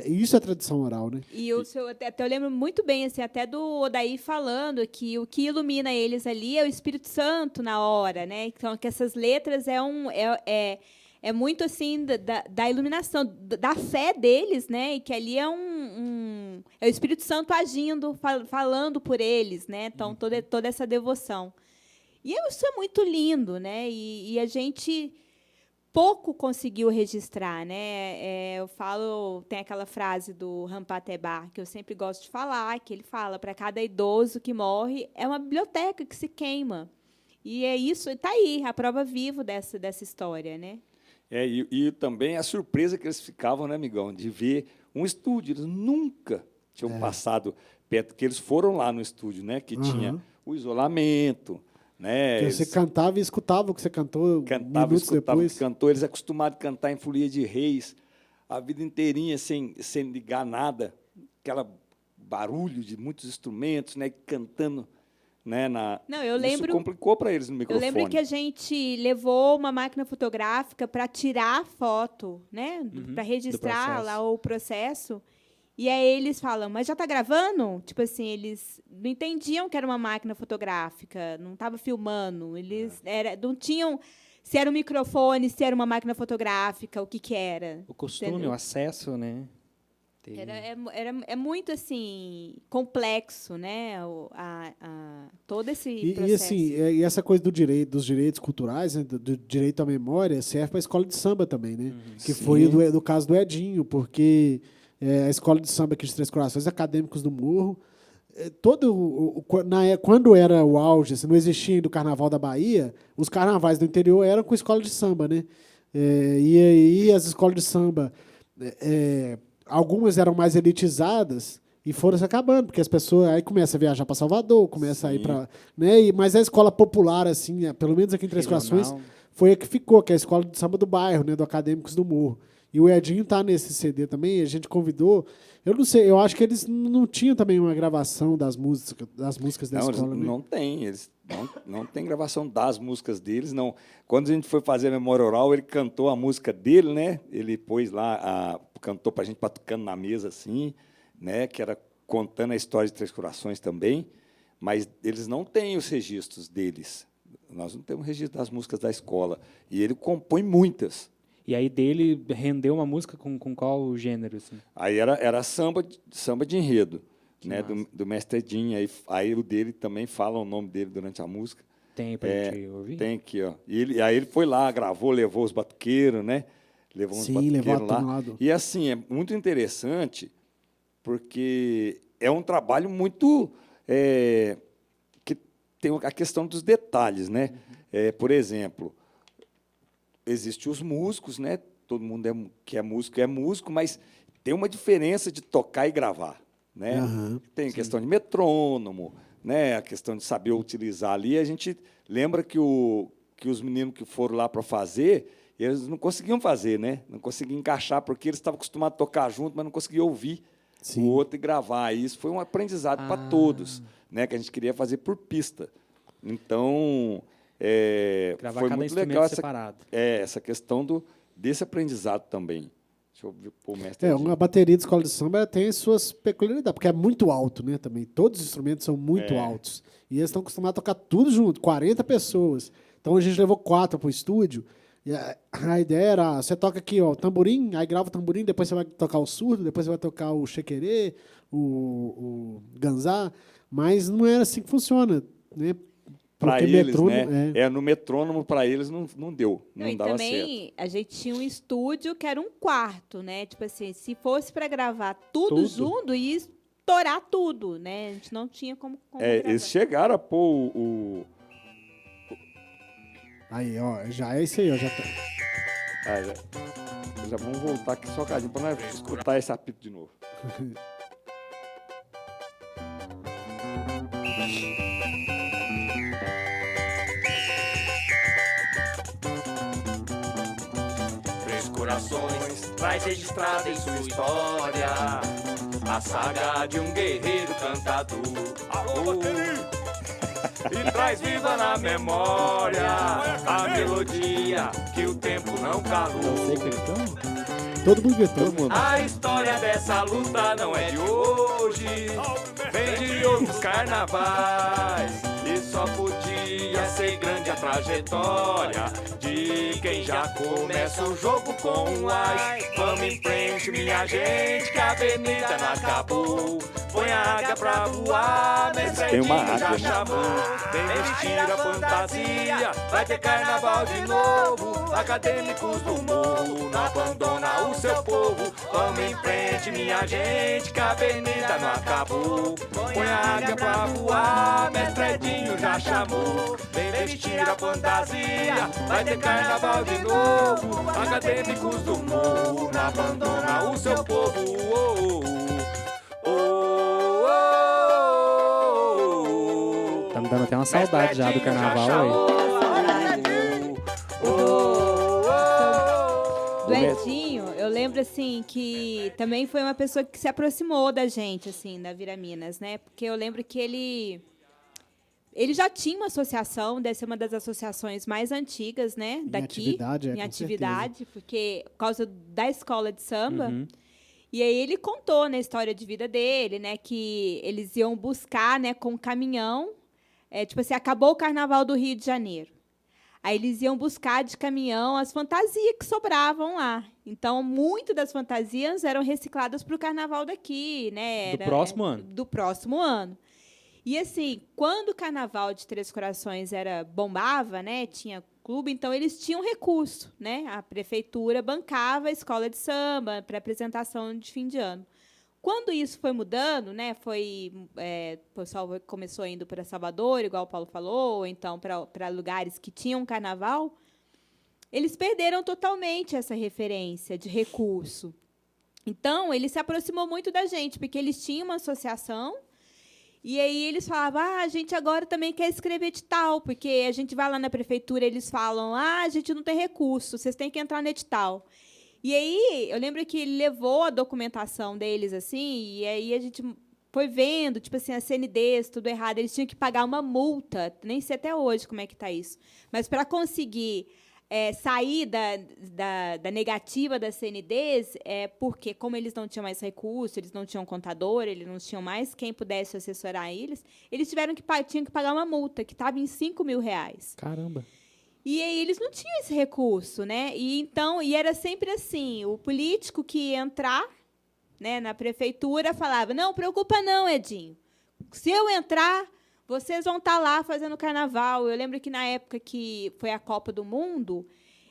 E isso é tradição oral, né? E o seu, até eu lembro muito bem, assim, até do Odaí falando que o que ilumina eles ali é o Espírito Santo na hora, né? Então, que essas letras é muito, assim, da iluminação, da fé deles, né? E que ali é é o Espírito Santo agindo, falando por eles, né? Então, toda essa devoção. E isso é muito lindo, né? E a gente pouco conseguiu registrar, né? Eu falo, tem aquela frase do Rampatebá que eu sempre gosto de falar, que ele fala: para cada idoso que morre é uma biblioteca que se queima. E é isso, está aí a prova viva dessa história, né? E também a surpresa que eles ficavam, né, amigão, de ver um estúdio. Eles nunca tinham passado perto, porque eles foram lá no estúdio, né, que tinha o isolamento, né? Que você cantava e escutava o que você cantou minutos depois. Cantou, eles acostumados a cantar em folia de reis, a vida inteirinha sem ligar nada, aquela barulho de muitos instrumentos, né, cantando, né, Não, eu lembro. Isso complicou para eles no Eu microfone. lembro que a gente levou uma máquina fotográfica para tirar a foto, né, para registrar lá o processo. E aí eles falam: mas já está gravando? Tipo assim, eles não entendiam que era uma máquina fotográfica, não estava filmando, eles não tinham se era um microfone, se era uma máquina fotográfica, o que era. O costume, Entendeu? o acesso, né? É muito assim complexo, né? Todo esse processo. E assim, e essa coisa dos direitos culturais, né, do direito à memória, serve para a escola de samba também, né? Que foi do caso do Edinho, porque a escola de samba aqui de Três Corações, Acadêmicos do Morro, quando era o auge, assim, não existia ainda o Carnaval da Bahia, os carnavais do interior eram com escola de samba, né? E aí as escolas de samba, algumas eram mais elitizadas e foram se acabando, porque as pessoas aí começam a viajar para Salvador, começam a ir para, né? Mas a escola popular, assim, pelo menos aqui em Três Corações, foi a que ficou, que é a escola de samba do bairro, né? Do Acadêmicos do Morro. E o Edinho está nesse CD também, a gente convidou. Eu não sei, eu acho que eles não tinham também uma gravação das músicas da escola. Não tem, eles não tem gravação das músicas deles, não. Quando a gente foi fazer a memória oral, ele cantou a música dele, né? Ele pôs lá, cantou para a gente batucando na mesa, assim, né? Que era contando a história de Três Corações também, mas eles não têm os registros deles. Nós não temos registro das músicas da escola. E ele compõe muitas. E aí dele rendeu uma música com qual gênero? Assim? Aí era samba de enredo, né, do Mestre Edinho. Aí o dele também fala o nome dele durante a música. Tem pra gente ouvir? Tem aqui, ó. Aí ele foi lá, gravou, levou os batuqueiros, né? Levou uns batuqueiros lá. E assim, é muito interessante, porque é um trabalho muito que tem a questão dos detalhes, né? Por exemplo, existem os músicos, né? Todo mundo que é músico, mas tem uma diferença de tocar e gravar, né? Tem a questão de metrônomo, né? A questão de saber utilizar ali. A gente lembra que os meninos que foram lá para fazer, eles não conseguiam fazer, né? Não conseguiam encaixar, porque eles estavam acostumados a tocar junto, mas não conseguiam ouvir o outro e gravar. E isso foi um aprendizado para todos, né? Que a gente queria fazer por pista. Então, gravar foi cada muito legal separado. essa questão desse aprendizado também. Deixa eu ver o mestre. Uma bateria de escola de samba tem suas peculiaridades, porque é muito alto, né? Também. Todos os instrumentos são muito altos. E eles estão acostumados a tocar tudo junto, 40 pessoas. Então a gente levou 4 para o estúdio. E a ideia era: você toca aqui, ó, o tamborim, aí grava o tamborim, depois você vai tocar o surdo, depois você vai tocar o chequerê, o ganzá. Mas não é assim que funciona, né? Para eles, né? No metrônomo, para eles, não deu. Não dava também, certo. a gente tinha um estúdio que era um quarto, né? Tipo assim, se fosse para gravar tudo junto, ia estourar tudo, né? A gente não tinha como gravar. Eles chegaram a pôr o... Aí, ó, já é isso aí, ó. Já tá. Já vamos voltar aqui só cadinho para nós escutar esse apito de novo. Três Corações traz registrada em sua história a saga de um guerreiro cantador. Alô, e traz viva na memória a melodia que o tempo não calou. Todo mundo gritou. A história dessa luta não é de hoje, vem de outros carnavais. E só podia ser grande a trajetória de quem já começa o jogo com um ai. Vamos em frente, minha gente, que a avenida não acabou. Põe a águia pra voar, Tem uma Mercedinho já águia, né? chamou. Vem vestir a fantasia, vai ter carnaval de novo. Acadêmicos do morro, não abandona o seu povo. Vamos em frente, minha gente, que a avenida não acabou. Põe a águia pra voar, Mestredinho já chamou. Vem vestir a fantasia, vai ter carnaval de novo. Acadêmicos do morro, não abandona o seu povo. Tá me dando até uma saudade já do carnaval aí. Do Edinho, eu lembro, assim, que também foi uma pessoa que se aproximou da gente, assim, da Vira Minas, né? Porque eu lembro que ele já tinha uma associação, deve ser uma das associações mais antigas, né? Daqui. Atividade, em atividade, porque por causa da escola de samba. Uhum. E aí ele contou na história de vida dele, né? Que eles iam buscar, né, com um caminhão. Tipo assim, acabou o Carnaval do Rio de Janeiro. Aí eles iam buscar de caminhão as fantasias que sobravam lá. Então, muitas das fantasias eram recicladas para o Carnaval daqui, né? Do próximo ano. Do próximo ano. E, assim, quando o Carnaval de Três Corações bombava, né? Tinha clube, então eles tinham recurso, né? A prefeitura bancava a escola de samba para apresentação de fim de ano. Quando isso foi mudando, né, o pessoal começou indo para Salvador, igual o Paulo falou, ou então para lugares que tinham carnaval, eles perderam totalmente essa referência de recurso. Então, ele se aproximou muito da gente, porque eles tinham uma associação, e aí eles falavam, a gente agora também quer escrever edital, porque a gente vai lá na prefeitura, eles falam, a gente não tem recurso, vocês têm que entrar no edital. E aí, eu lembro que ele levou a documentação deles, assim, e aí a gente foi vendo, tipo assim, as CNDs, tudo errado. Eles tinham que pagar uma multa, nem sei até hoje como é que está isso. Mas para conseguir sair da negativa das CNDs, porque, como eles não tinham mais recurso, eles não tinham contador, eles não tinham mais quem pudesse assessorar eles tinham que pagar uma multa, que estava em R$5.000. Caramba. E aí eles não tinham esse recurso, né? E era sempre assim, o político que ia entrar, né, na prefeitura falava, não, preocupa não, Edinho. Se eu entrar, vocês vão estar lá fazendo carnaval. Eu lembro que, na época que foi a Copa do Mundo,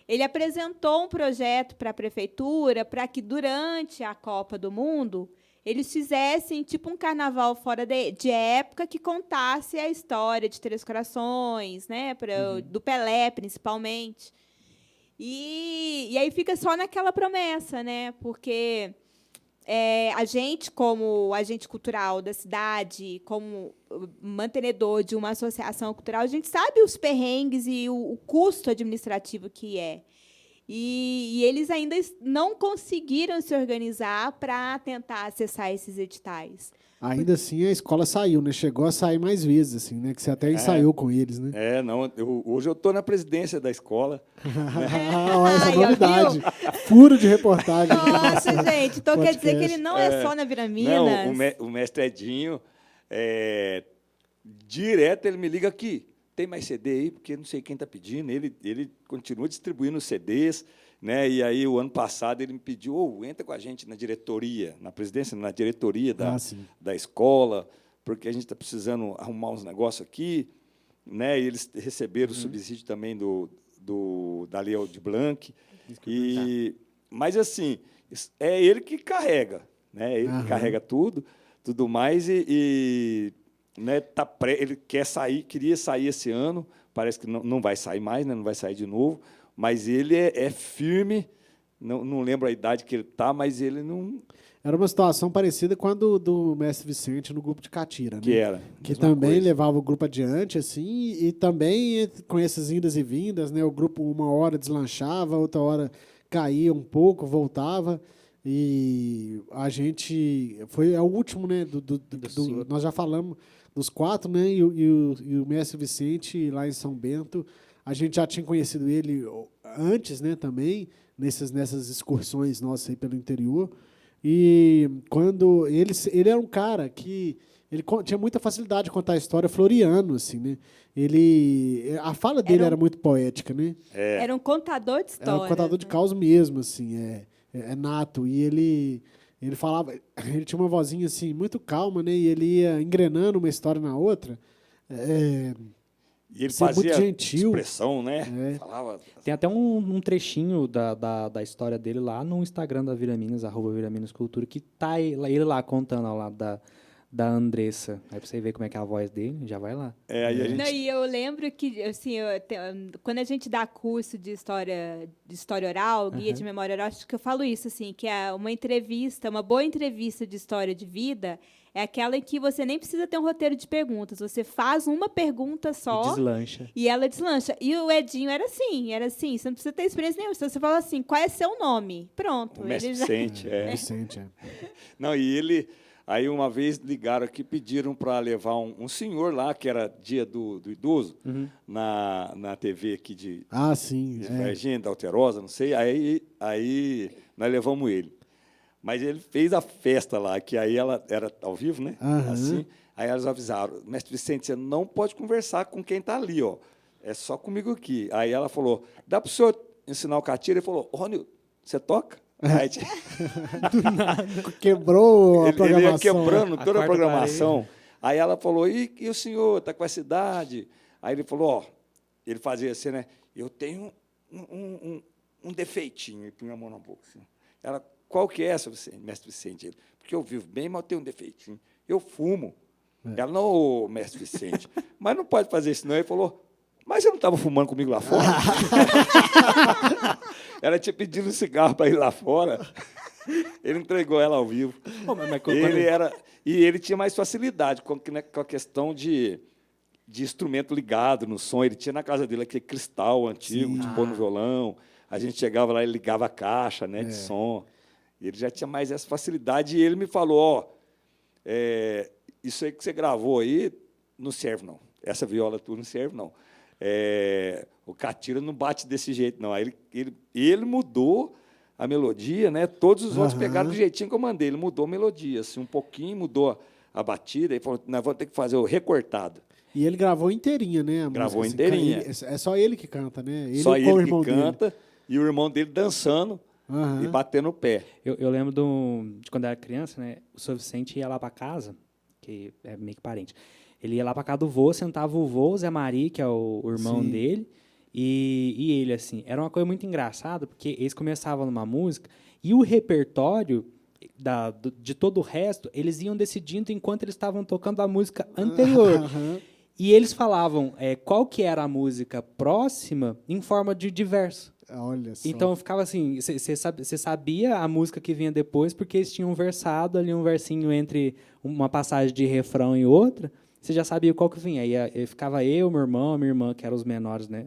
ele apresentou um projeto para a prefeitura para que, durante a Copa do Mundo, eles fizessem tipo um carnaval fora de época que contasse a história de Três Corações, né, do Pelé, principalmente. E aí fica só naquela promessa, né, porque a gente, como agente cultural da cidade, como mantenedor de uma associação cultural, a gente sabe os perrengues e o custo administrativo que é. E eles ainda não conseguiram se organizar para tentar acessar esses editais. Ainda assim, a escola saiu, né? Chegou a sair mais vezes, assim, né? Que você até ensaiou com eles, né? Hoje eu estou na presidência da escola. Olha essa novidade. Furo de reportagem. Nossa, gente, então quer dizer que ele não é só na Vira Minas? Não, o mestre Edinho, direto ele me liga aqui. Tem mais CD aí, porque não sei quem está pedindo. Ele continua distribuindo os CDs, né? E aí, o ano passado, ele me pediu, entra com a gente na diretoria, na presidência, na diretoria da escola, porque a gente está precisando arrumar uns negócios aqui, né? E eles receberam o subsídio também da Lei Aldir Blanc. Mas, assim, é ele que carrega, né? Ele que carrega tudo mais, né, ele queria sair esse ano, parece que não vai sair mais, né, não vai sair de novo, mas ele é firme, não lembro a idade que ele está, mas ele não... Era uma situação parecida com a do Mestre Vicente no grupo de Catira, né? Que era. Que mesma também coisa. levava o grupo adiante, assim, e também com essas indas e vindas, né? O grupo uma hora deslanchava, outra hora caía um pouco, voltava. E a gente... Foi o último, né? Nós já falamos dos 4, né? E o Mestre Vicente, lá em São Bento, a gente já tinha conhecido ele antes, né? Também, nessas excursões nossas aí pelo interior. E quando ele era um cara que ele tinha muita facilidade de contar a história, floriano, assim, né? A fala dele era muito poética, né? Era um contador de história. Era um contador de caos mesmo, assim, é nato. E ele falava, ele tinha uma vozinha assim muito calma, né? E ele ia engrenando uma história na outra. E ele ser fazia muito gentil. expressão, né? Falava... Tem até um trechinho da história dele lá no Instagram da Viraminas, @ViraminasCultura, que tá ele lá contando ao lado da Andressa. Aí pra você ver como é que é a voz dele, já vai lá. Aí a gente... Não, e eu lembro que, assim, quando a gente dá curso de história oral, guia de memória oral, acho que eu falo isso, assim, que é uma boa entrevista de história de vida é aquela em que você nem precisa ter um roteiro de perguntas, você faz uma pergunta só E deslancha. e ela deslancha. E o Edinho era assim, você não precisa ter experiência nenhuma, você fala assim, qual é seu nome? Pronto. O Mestre ele já... Vicente, Vicente, Não, e ele... Aí, uma vez, ligaram aqui, pediram para levar um senhor lá, que era dia do idoso, na TV aqui de sim. Varginha, da Alterosa, não sei. Aí nós levamos ele. Mas ele fez a festa lá, que aí ela era ao vivo, né? Assim. Aí elas avisaram, Mestre Vicente, você não pode conversar com quem está ali, ó. É só comigo aqui. Aí ela falou, dá para o senhor ensinar o catira? Ele falou, Rony, você toca? Aí, Do nada. Quebrou a programação. Ele ia quebrando toda a programação. Aí ela falou, e o senhor está com essa idade? Aí ele falou, ele fazia assim, né? Eu tenho um defeitinho. E punha a mão na boca. Assim. Ela, qual que é essa, Mestre Vicente? Ele, porque eu vivo bem, mas eu tenho um defeitinho. Eu fumo. Ela, não, Mestre Vicente, mas não pode fazer isso não. Ele falou, mas você não estava fumando comigo lá fora? Ela tinha pedido um cigarro para ir lá fora. Ele entregou ela ao vivo. Ele tinha mais facilidade com a questão de instrumento ligado no som. Ele tinha na casa dele aquele cristal antigo, de pôr no violão. A gente chegava lá e ligava a caixa, né, de som. Ele já tinha mais essa facilidade. E ele me falou, isso aí que você gravou aí não serve, não. Essa viola tua não serve, não. O catira não bate desse jeito, não. Aí ele mudou a melodia, né? Todos os outros pegaram do jeitinho que eu mandei. Ele mudou a melodia, assim, um pouquinho, mudou a batida. E falou, nós vamos ter que fazer o recortado. E ele gravou inteirinha, né? Gravou música, inteirinha. É só ele que canta, né? Só ele que canta e o irmão dele dançando e batendo o pé. Eu lembro de quando eu era criança, né? O Sr. Vicente ia lá para casa, que é meio que parente. Ele ia lá para casa do vô, sentava o vô, o Zé Mari, que é o irmão dele, e ele, assim. Era uma coisa muito engraçada, porque eles começavam numa música e o repertório de todo o resto, eles iam decidindo enquanto eles estavam tocando a música anterior. E eles falavam qual que era a música próxima em forma de verso. Olha só. Então, ficava assim, você sabia a música que vinha depois, porque eles tinham versado ali um versinho entre uma passagem de refrão e outra, você já sabia qual que vinha. Aí ficava eu, meu irmão, minha irmã, que eram os menores, né,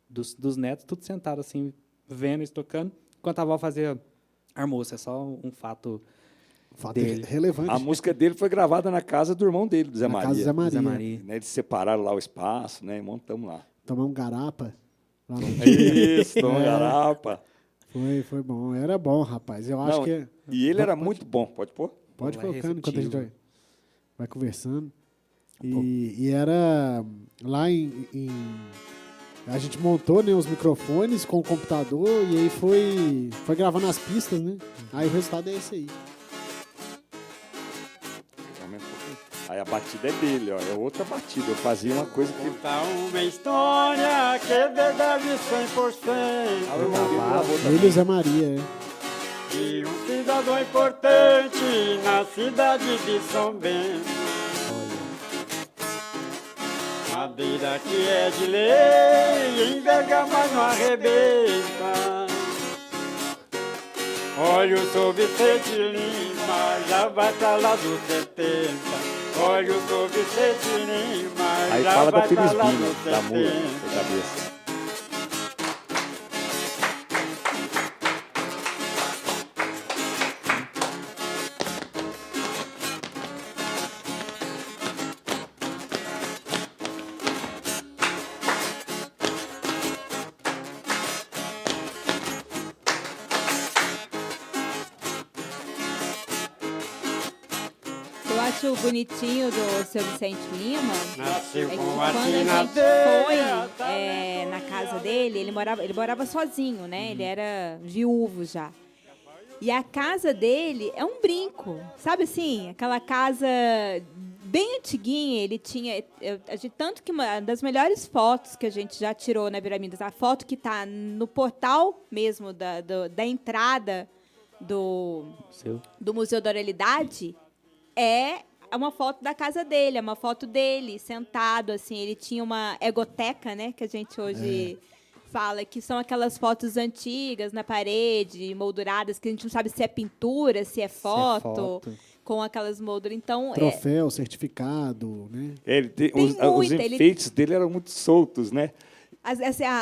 dos netos, tudo sentado assim, vendo eles tocando, enquanto a avó fazia almoço. É só um fato dele. Relevante. A música dele foi gravada na casa do irmão dele, do Zé Maria. Casa do Zé Maria. Zé Maria. Né, eles separaram lá o espaço, né, e montamos lá. Tomamos garapa. Lá no... Isso, tomamos garapa. Foi bom. Era bom, rapaz. Eu acho que... E ele era muito bom. Pode pôr? Pode colocando enquanto a gente vai conversando. E era lá a gente montou, né, os microfones com o computador e aí foi gravando as pistas, né? Aí o resultado é esse aí. Aí a batida é dele, ó. É outra batida. Eu fazia uma coisa que... Conta uma história que é verdade 100%. Ele e o Zé Maria, E um cidadão importante na cidade de São Bento. A madeira que é de lei, enverga, mas não arrebenta. Olha o São Vicente Lima, já vai pra lá dos 70. Olha o São Vicente Lima, Aí já fala da vai pra Pires lá Bina, dos da música, 70. da cabeça. Eu acho bonitinho do seu Vicente Lima Nasceu é que com quando a a gente tinadeira, foi na casa dele, ele morava sozinho, né? Ele era viúvo já. E a casa dele é um brinco, sabe assim? Aquela casa bem antiguinha, ele tinha... tanto que uma das melhores fotos que a gente já tirou na Viraminas, a foto que está no portal mesmo da entrada do Museu da Oralidade, é uma foto da casa dele, é uma foto dele sentado, assim, ele tinha uma egoteca, né, que a gente hoje fala, que são aquelas fotos antigas na parede, molduradas, que a gente não sabe se é pintura, se é foto, com aquelas molduras. Então, Troféu, certificado, né? Ele Tem os muita, enfeites dele eram muito soltos, né?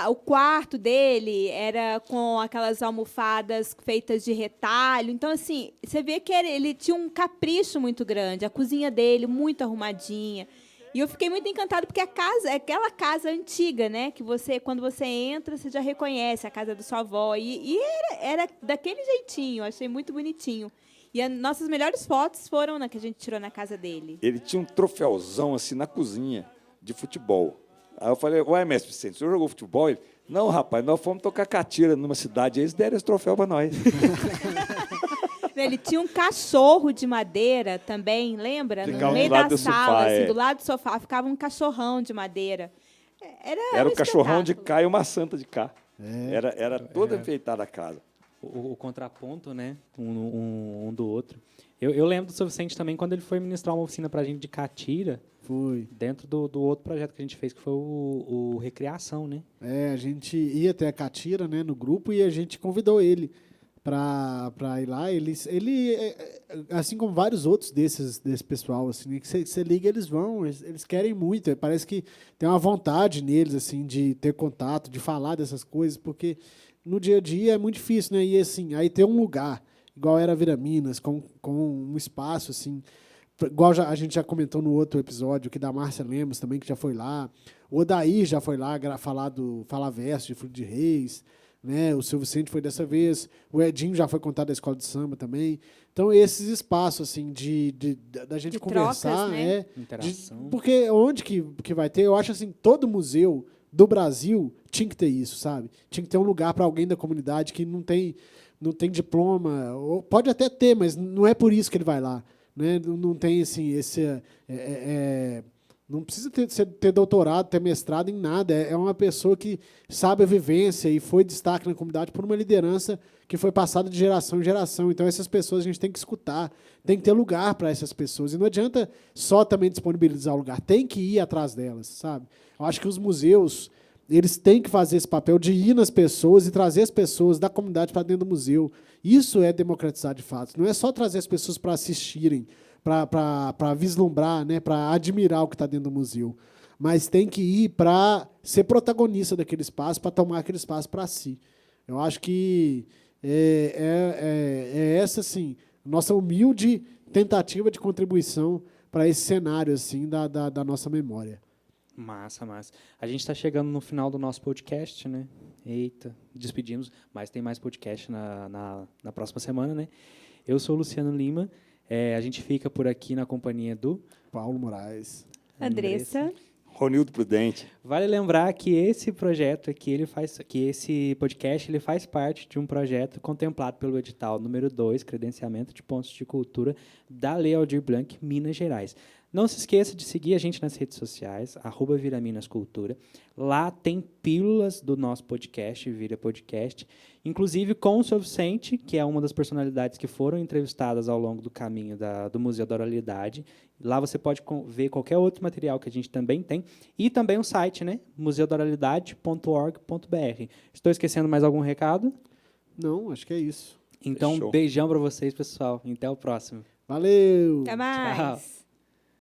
o quarto dele era com aquelas almofadas feitas de retalho. Então, assim, você vê que ele tinha um capricho muito grande. A cozinha dele, muito arrumadinha. E eu fiquei muito encantada, porque a casa é aquela casa antiga, né? Que você, quando você entra, você já reconhece a casa da sua avó. E era daquele jeitinho, achei muito bonitinho. E as nossas melhores fotos foram na que a gente tirou na casa dele. Ele tinha um troféuzão assim na cozinha de futebol. Aí eu falei, ué, mestre Vicente, o senhor jogou futebol? Ele, não, rapaz, nós fomos tocar catira numa cidade, eles deram esse troféu para nós. Ele tinha um cachorro de madeira também, lembra? Ficava No meio do lado da do sala, sofá, assim, é. do lado do sofá, ficava um cachorrão de madeira. Era um o cachorrão de espetáculo. cá e uma santa de cá. Era toda enfeitada a casa. O contraponto, né? Um do outro. Eu lembro do São Vicente também quando ele foi ministrar uma oficina pra gente de catira. Foi. Dentro do outro projeto que a gente fez, que foi o Recreação, né? A gente ia até a catira, né, no grupo, e a gente convidou ele para ir lá. Ele, assim como vários outros desse pessoal, assim, né, que você liga, eles vão, eles querem muito. Parece que tem uma vontade neles, assim, de ter contato, de falar dessas coisas, porque no dia a dia é muito difícil, né? E assim, aí ter um lugar, igual era Viraminas, com um espaço, assim, igual a gente já comentou no outro episódio, que da Márcia Lemos também, que já foi lá. O Odair já foi lá falar verso de Fruto de Reis, né? O Seu Vicente foi dessa vez. O Edinho já foi contar da escola de samba também. Então, esses espaços, assim, da gente De conversar, trocas, né? Interação. porque onde que vai ter? Eu acho assim, todo museu do Brasil tinha que ter isso, sabe? Tinha que ter um lugar para alguém da comunidade que não tem diploma, ou pode até ter, mas não é por isso que ele vai lá. Né? Não tem assim, não precisa ter doutorado, ter mestrado em nada. É uma pessoa que sabe a vivência e foi destaque na comunidade por uma liderança que foi passada de geração em geração. Então, essas pessoas a gente tem que escutar, tem que ter lugar para essas pessoas. E não adianta só também disponibilizar o lugar, tem que ir atrás delas, sabe? Eu acho que os museus, eles têm que fazer esse papel de ir nas pessoas e trazer as pessoas da comunidade para dentro do museu. Isso é democratizar de fato. Não é só trazer as pessoas para assistirem, para vislumbrar, né, para admirar o que está dentro do museu. Mas tem que ir para ser protagonista daquele espaço, para tomar aquele espaço para si. Eu acho que é essa, assim, nossa humilde tentativa de contribuição para esse cenário assim, da nossa memória. Massa. A gente está chegando no final do nosso podcast, né? Eita, despedimos, mas tem mais podcast na próxima semana, né? Eu sou o Luciano Lima, a gente fica por aqui na companhia do Paulo Moraes. Andressa. Ronildo Prudente. Vale lembrar que esse projeto aqui, esse podcast, ele faz parte de um projeto contemplado pelo edital número 2, credenciamento de pontos de cultura da Lei Aldir Blanc, Minas Gerais. Não se esqueça de seguir a gente nas redes sociais, @viraminascultura. Lá tem pílulas do nosso podcast, Vira Podcast, inclusive com o seu Vicente, que é uma das personalidades que foram entrevistadas ao longo do caminho do Museu da Oralidade. Lá você pode ver qualquer outro material que a gente também tem. E também o site, né? museudoralidade.org.br. Estou esquecendo mais algum recado? Não, acho que é isso. Então, Fechou. beijão para vocês, pessoal. Até o próximo. Valeu! Até mais. Tchau.